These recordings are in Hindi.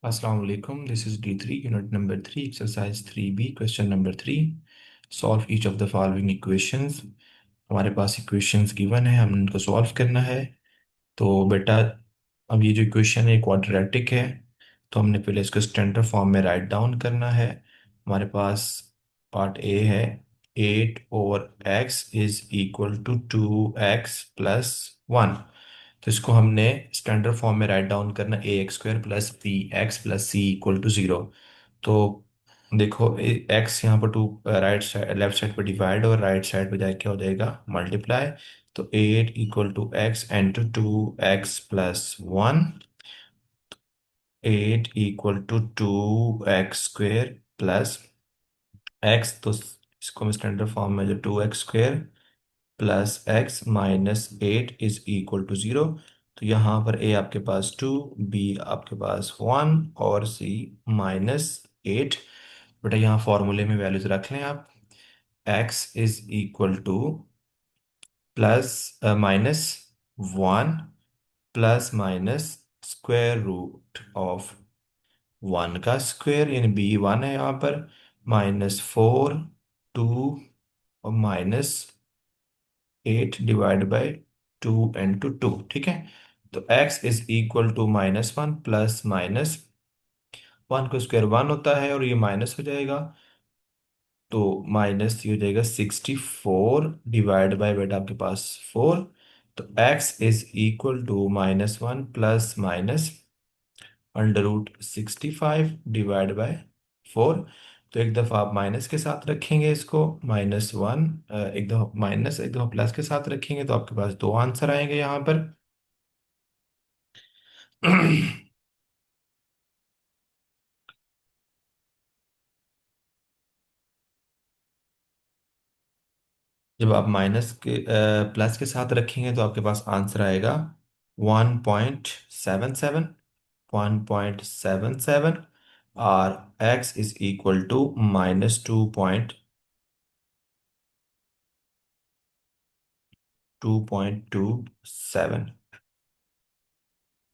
Assalamu alaikum. This is D3, unit number 3, exercise 3B, question number 3. Solve each of the following equations. हमारे पास equations given है, हमने इनको solve करना है. तो बेटा, अब ये जो इक्वेशन है क्वाड्रेटिक है, तो हमने पहले इसको स्टैंडर्ड फॉर्म में राइट डाउन करना है. हमारे पास पार्ट ए है, 8/x is equal to 2x plus 1. तो इसको हमने स्टैंडर्ड फॉर्म में राइट डाउन करना, ax² plus b x plus c equal to 0. तो देखो, एक्स यहाँ पर to right side left side पर डिवाइड और राइट साइड पर जाके क्या हो जाएगा, मल्टीप्लाई. तो 8 = x × 2x + 1. 8 = 2x² plus x. तो इसको मैं स्टैंडर्ड फॉर्म में, जो 2x² प्लस एक्स माइनस 8 = 0. तो यहाँ पर a आपके पास 2, b आपके पास 1 और c -8. बेटा यहाँ फॉर्मूले में वैल्यूज रख लें आप. x = plus minus 1 plus minus square root of 1 का स्क्वायर, यानी b1 है यहाँ पर, -4, 2 और -8 / 2 × 2. ठीक है. तो x = -1 प्लस माइनस 1 को स्क्वायर 1 होता है और ये माइनस हो जाएगा. तो माइनस ये हो जाएगा 64 डिवाइड बाय, बेटा आपके पास 4. तो x = -1 plus minus √65 divide by 4. तो एक दफ़ा आप माइनस के साथ रखेंगे इसको, -1, एक दफ़ा माइनस एक दफ़ा प्लस के साथ रखेंगे, तो आपके पास दो आंसर आएंगे यहाँ पर. जब आप माइनस के प्लस के साथ रखेंगे तो आपके पास आंसर आएगा 1.77. 1.77. और x = -2.27.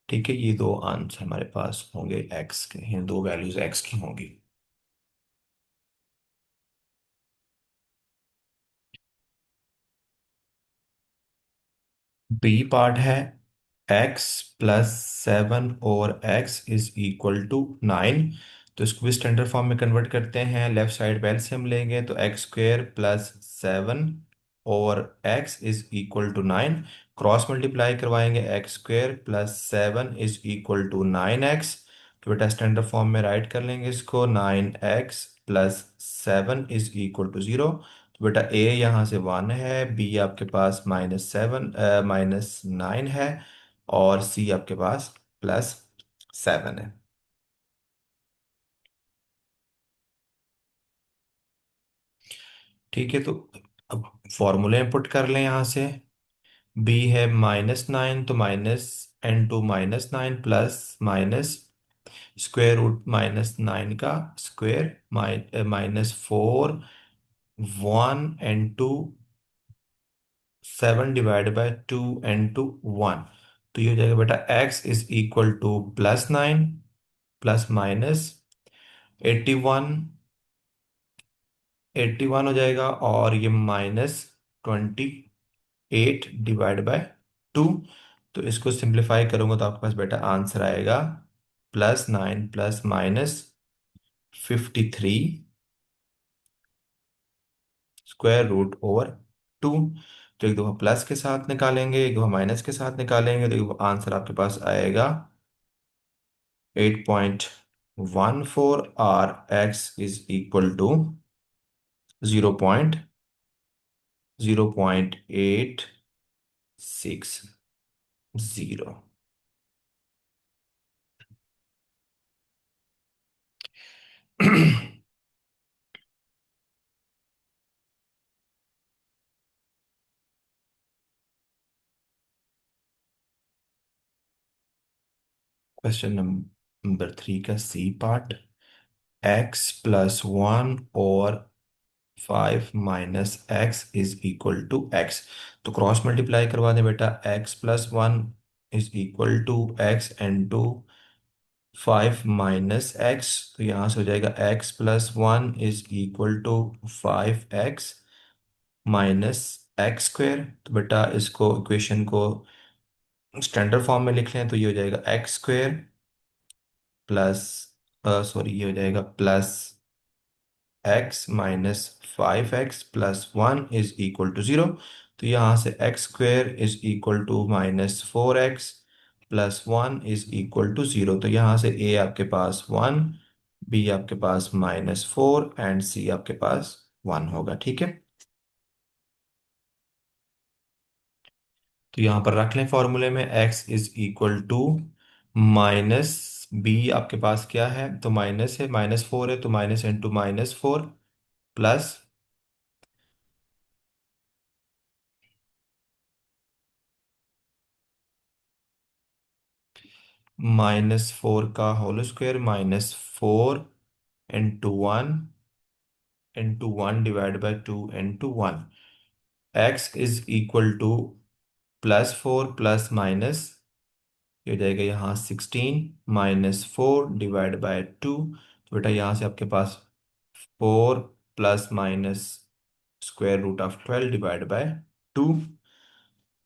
ठीक है, ये दो आंसर हमारे पास होंगे x के, हैं दो वैल्यूज x की होंगी. बी पार्ट है, x + 7 और x = 9. तो इसको भी स्टैंडर्ड फॉर्म में कन्वर्ट करते हैं. लेफ्ट साइड पे एलसीएम लेंगे तो x² प्लस 7 और x = 9. क्रॉस मल्टीप्लाई करवाएंगे, x² प्लस 7 = 9x. तो बेटा स्टैंडर्ड फॉर्म में राइट कर लेंगे इसको, 9x प्लस 7 = 0. तो बेटा ए यहाँ से 1 है, बी आपके पास -9 है और सी आपके पास +7 है. ठीक है, तो अब फॉर्मूले पुट कर लें यहाँ से. बी है -9, तो -n2 - 9 प्लस माइनस √-9 का square, -4, 1 n2 7 divide by 2 n2 1. तो ये हो जाएगा बेटा x = +9 प्लस माइनस 81. 81 हो जाएगा और ये -28 डिवाइड बाय 2. तो इसको सिंप्लीफाई करूंगा तो आपके पास बेटा आंसर आएगा +9 प्लस -53 √/2. तो एक दफा प्लस के साथ निकालेंगे, एक दफा माइनस के साथ निकालेंगे, तो आंसर आपके पास आएगा 8.14 और x = 0.0860. क्वेश्चन नंबर 3 का सी पार्ट, x + 1 और 5 - x तो क्रॉस मल्टीप्लाई करवा दें बेटा. x + 1 = x, 5 - x, तो यहाँ से हो जाएगा x+1 is equal to 5x - x²। तो बेटा इसको इक्वेशन को स्टैंडर्ड फॉर्म में लिख लें तो ये हो जाएगा x² प्लस, सॉरी, ये हो जाएगा +x - 5x+1 is equal to 0। तो यहाँ से x² is equal to -4x+1 is equal to 0। तो यहाँ से a आपके पास 1, b आपके पास -4 एंड c आपके पास 1 होगा। ठीक है, तो यहाँ पर रख लें फॉर्मूले में x is equal to minus b, आपके पास क्या है, तो माइनस है, -4 है तो माइनस इंटू -4 प्लस -4 का whole square -4 into 1 divide by 2 into 1। x is equal to +4 plus minus, ये हो जाएगा यहाँ 16 -4 डिवाइड बाय 2। तो बेटा यहाँ से आपके पास 4 plus minus square root of 12 divide by 2।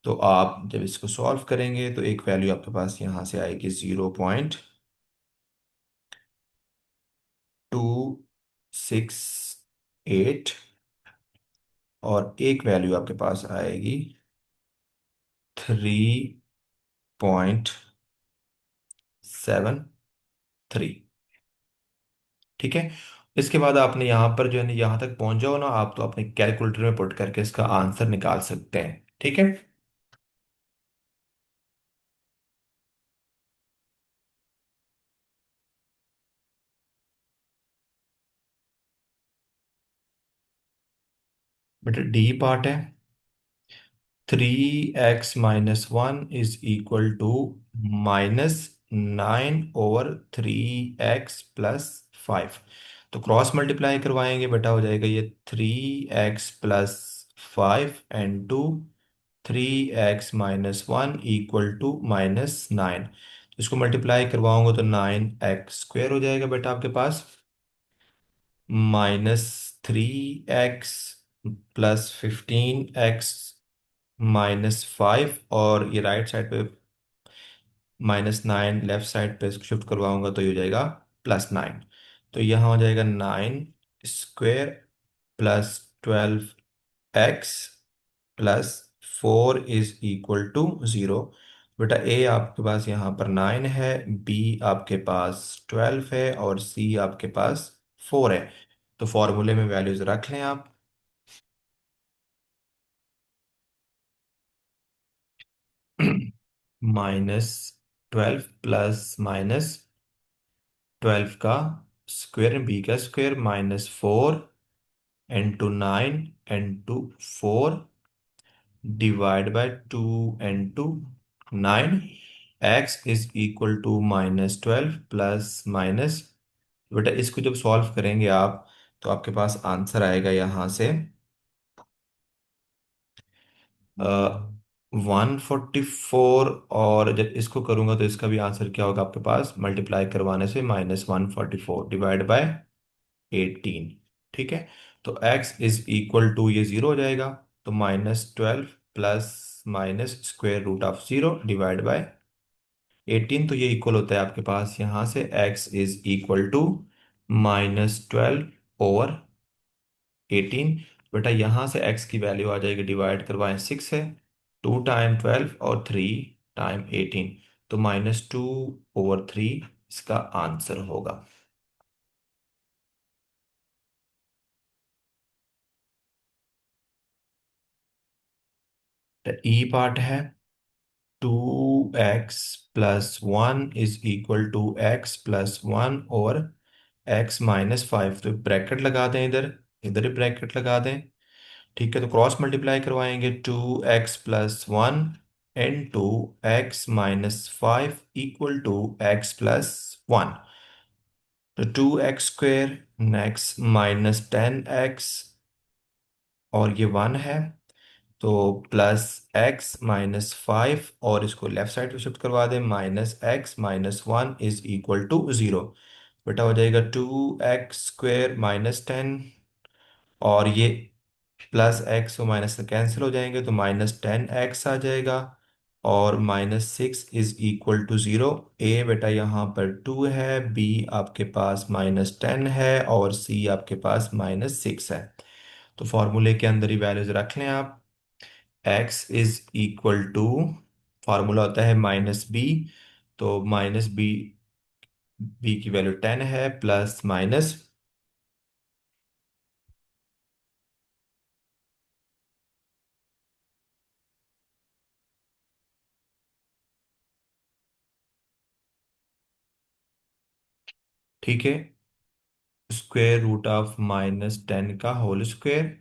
तो आप जब इसको सॉल्व करेंगे तो एक वैल्यू आपके पास यहाँ से आएगी 0.268, और एक वैल्यू आपके पास आएगी 3.73। ठीक है, इसके बाद आपने यहाँ पर जो है ना, यहाँ तक पहुंच जाओ ना आप, तो अपने कैलकुलेटर में पुट करके इसका आंसर निकाल सकते हैं। ठीक है, बेटा डी पार्ट है, 3x - 1 is equal to -9/3x+5। तो क्रॉस मल्टीप्लाई करवाएंगे बेटा, हो जाएगा ये 3x+5 3x - 1 इक्वल टू -9। इसको मल्टीप्लाई करवाऊंगा तो 9x² हो जाएगा बेटा आपके पास, -3x +15x -5, और ये राइट साइड पे -9, लेफ्ट साइड पे इसको शिफ्ट करवाऊंगा तो ये हो जाएगा +9। तो यहाँ हो जाएगा 9² +12x +4 इज इक्वल टू 0। बेटा ए आपके पास यहाँ पर 9 है, बी आपके पास 12 है, और सी आपके पास 4 है। तो फॉर्मूले में वैल्यूज रख लें आप। -12 प्लस -12 का स्क्वायर, बी का square -4 into 9 into 4 divide by 2 into 9। X is equal to -12 plus minus, बेटा इसको जब सॉल्व करेंगे आप तो आपके पास आंसर आएगा यहाँ से 144। और जब इसको करूंगा तो इसका भी आंसर क्या होगा आपके पास, मल्टीप्लाई करवाने से -144 डिवाइड बाय 18। ठीक है, तो x इज इक्वल टू, ये 0 हो जाएगा, तो -12 plus minus square root of 0 divide by 18। तो ये इक्वल होता है आपके पास यहाँ से x इज इक्वल टू -12/18। बेटा यहाँ से x की वैल्यू आ जाएगी, डिवाइड करवाएं 6 है, 2 टाइम 12 और 3 टाइम 18, तो -2/3 इसका आंसर होगा। ई पार्ट है, 2x+1 is equal to x+1 और x - 5। तो ब्रैकेट लगा दें, इधर इधर ही ब्रैकेट लगा दें। ठीक है, तो क्रॉस मल्टीप्लाई करवाएंगे, 2x+1 x - 5 equal to x+1। तो 2x² नेक्स्ट -10x, और ये 1 है, तो प्लस एक्स माइनस 5 और इसको लेफ्ट साइड पे शिफ्ट करवा दें, -x - 1 इज इक्वल टू 0। बेटा हो जाएगा 2x² -10, और ये प्लस एक्स और माइनस से कैंसिल हो जाएंगे तो -10x आ जाएगा, और -6 इज इक्वल टू 0। ए बेटा यहाँ पर 2 है, बी आपके पास -10 है, और सी आपके पास -6 है। तो फॉर्मूले के अंदर ही वैल्यूज रख लें आप। x is equal to, formula होता है -b, तो -b, b की वैल्यू 10 है, प्लस माइनस, ठीक है, स्क्वेयर रूट ऑफ -10 का होल स्क्वेयर,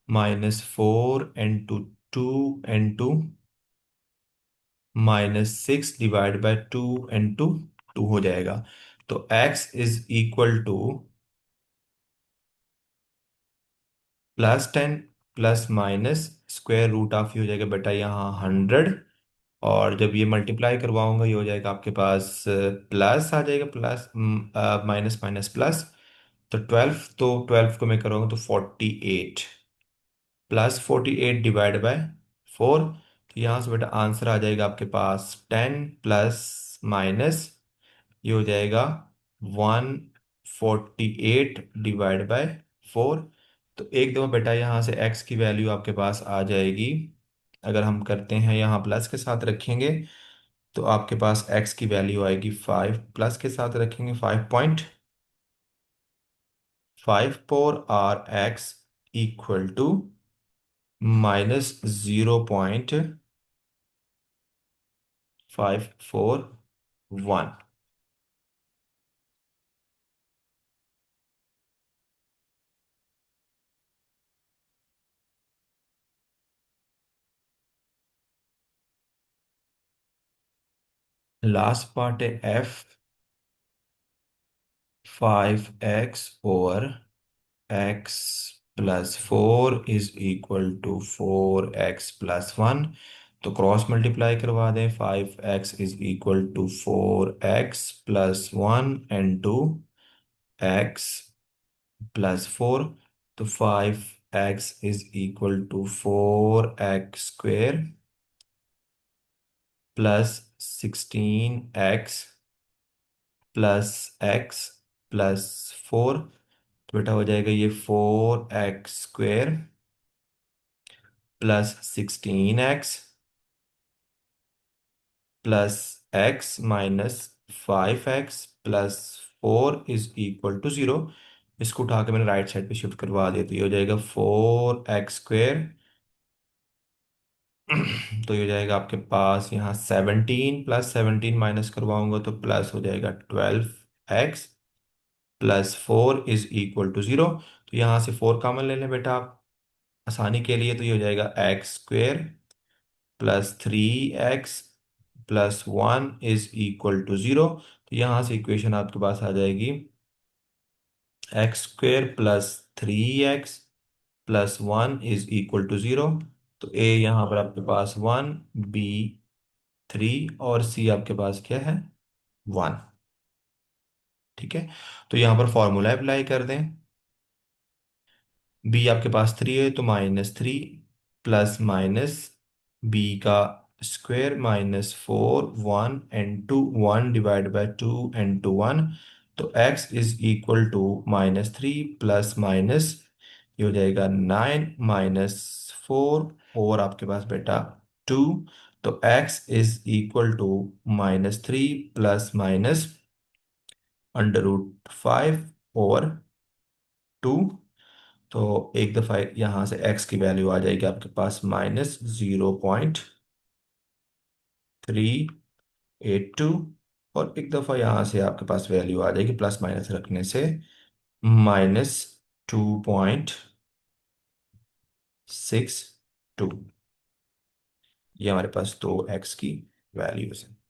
-4 × 2 -6 डिवाइड बाय 2 × 2 हो जाएगा। तो x is equal to +10 plus minus square root of, ये हो जाएगा बेटा यहाँ 100, और जब ये मल्टीप्लाई करवाऊंगा ये हो जाएगा आपके पास प्लस आ जाएगा, प्लस माइनस माइनस प्लस, तो 12, तो 12 को मैं करूँगा तो 48, +48 डिवाइड बाय 4। तो यहाँ से बेटा आंसर आ जाएगा आपके पास 10 प्लस माइनस, ये हो जाएगा 148 डिवाइड बाय 4। तो एक दफ़ा बेटा यहाँ से x की वैल्यू आपके पास आ जाएगी, अगर हम करते हैं यहाँ प्लस के साथ रखेंगे तो आपके पास x की वैल्यू आएगी 5, प्लस के साथ रखेंगे 5.54, और x equal to -0.541। Last part है f5x/x+4 is equal to 4x+1। तो क्रॉस मल्टीप्लाई करवा दें, 5x is equal to 4x+1 into x+4। तो 5x is equal to 4x² plus 16x plus x+4। तो बेटा हो जाएगा ये 4x² plus 16x plus x minus 5x plus 4 is equal to 0। इसको उठा के मैंने राइट साइड पे शिफ्ट करवा दिया, तो ये हो जाएगा 4x²। तो ये हो जाएगा आपके पास यहाँ 17, प्लस 17 माइनस करवाऊंगा तो प्लस हो जाएगा 12x plus 4 is equal to 0। तो यहाँ से 4 कॉमन ले लें बेटा आप आसानी के लिए, तो ये हो जाएगा x² plus 3x plus 1 is equal to 0। तो यहाँ से इक्वेशन आपके पास आ जाएगी x² plus 3x plus 1 is equal to 0। तो a यहाँ पर आपके पास 1, b 3, और c आपके पास क्या है, 1। ठीक है, तो यहाँ पर फॉर्मूला अप्लाई कर दें। बी आपके पास 3 है तो -3 प्लस माइनस बी का स्क्वायर -4 1 डिवाइड बाय 2 तो x is equal to -3 plus minus, ये हो जाएगा 9 -4, और आपके पास बेटा 2। तो x is equal to -3 plus minus √5/2। तो एक दफ़ा यहाँ से x की वैल्यू आ जाएगी आपके पास -0.382, और एक दफ़ा यहाँ से आपके पास वैल्यू आ जाएगी प्लस माइनस रखने से -2.62। ये हमारे पास दो x की वैल्यूज हैं।